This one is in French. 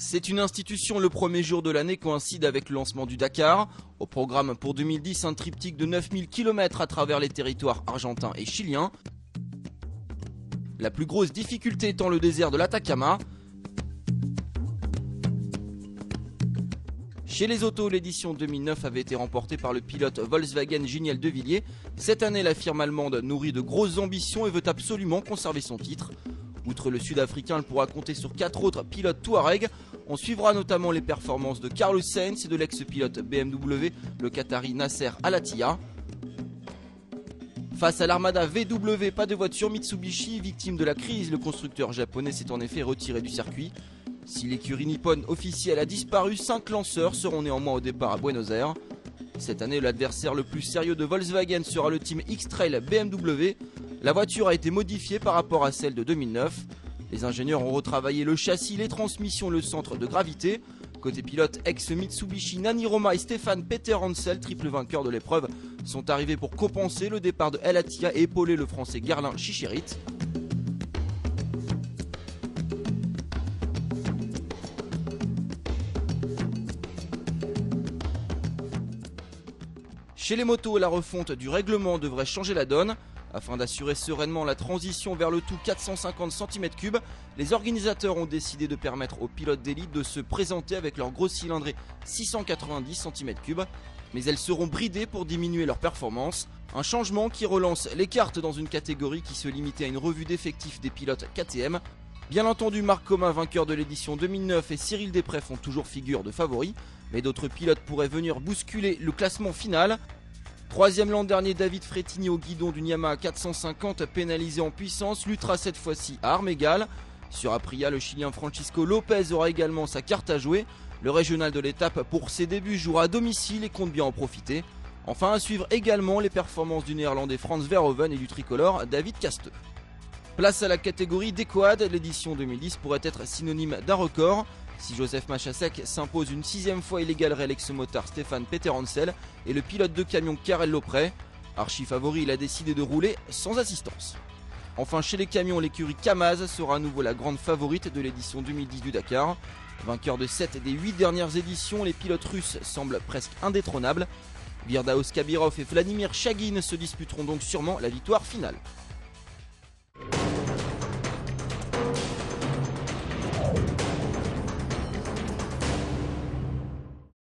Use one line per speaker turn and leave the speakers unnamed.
C'est une institution, le premier jour de l'année coïncide avec le lancement du Dakar. Au programme pour 2010, un triptyque de 9000 km à travers les territoires argentins et chiliens. La plus grosse difficulté étant le désert de l'Atacama. Chez les autos, l'édition 2009 avait été remportée par le pilote Volkswagen Giniel De Villiers. Cette année, la firme allemande nourrit de grosses ambitions et veut absolument conserver son titre. Outre le sud-africain, elle pourra compter sur 4 autres pilotes Touareg. On suivra notamment les performances de Carlos Sainz et de l'ex-pilote BMW, le Qatari Nasser Al-Attiyah. Face à l'armada VW, pas de voiture Mitsubishi. Victime de la crise, le constructeur japonais s'est en effet retiré du circuit. Si l'écurie nippone officielle a disparu, 5 lanceurs seront néanmoins au départ à Buenos Aires. Cette année, l'adversaire le plus sérieux de Volkswagen sera le team X-Trail BMW. La voiture a été modifiée par rapport à celle de 2009. Les ingénieurs ont retravaillé le châssis, les transmissions, le centre de gravité. Côté pilote, ex-Mitsubishi, Nani Roma et Stéphane Peter Hansel, triple vainqueur de l'épreuve, sont arrivés pour compenser le départ de Al-Attiyah et épauler le français Guerlain Chicherit. Chez les motos, la refonte du règlement devrait changer la donne. Afin d'assurer sereinement la transition vers le tout 450 cm3, les organisateurs ont décidé de permettre aux pilotes d'élite de se présenter avec leur grosse cylindrée 690 cm3, mais elles seront bridées pour diminuer leur performance. Un changement qui relance les cartes dans une catégorie qui se limitait à une revue d'effectifs des pilotes KTM. Bien entendu, Marc Comin, vainqueur de l'édition 2009, et Cyril Després font toujours figure de favoris, mais d'autres pilotes pourraient venir bousculer le classement final. Troisième l'an dernier, David Frétini au guidon d'une Yamaha 450 pénalisé en puissance, luttera cette fois-ci à armes égales. Sur Aprilia, le Chilien Francisco Lopez aura également sa carte à jouer. Le régional de l'étape pour ses débuts jouera à domicile et compte bien en profiter. Enfin à suivre également les performances du néerlandais Frans Verhoeven et du tricolore David Casteux. Place à la catégorie des quads, l'édition 2010 pourrait être synonyme d'un record. Si Joseph Machasek s'impose une 6ème fois, il égalerait l'ex-motard Stéphane Peter Hansel et le pilote de camion Karel Lopré. Archi favori, il a décidé de rouler sans assistance. Enfin chez les camions, l'écurie Kamaz sera à nouveau la grande favorite de l'édition 2010 du Dakar. Vainqueur de 7 des 8 dernières éditions, les pilotes russes semblent presque indétrônables. Virdaus Kabirov et Vladimir Chagin se disputeront donc sûrement la victoire finale.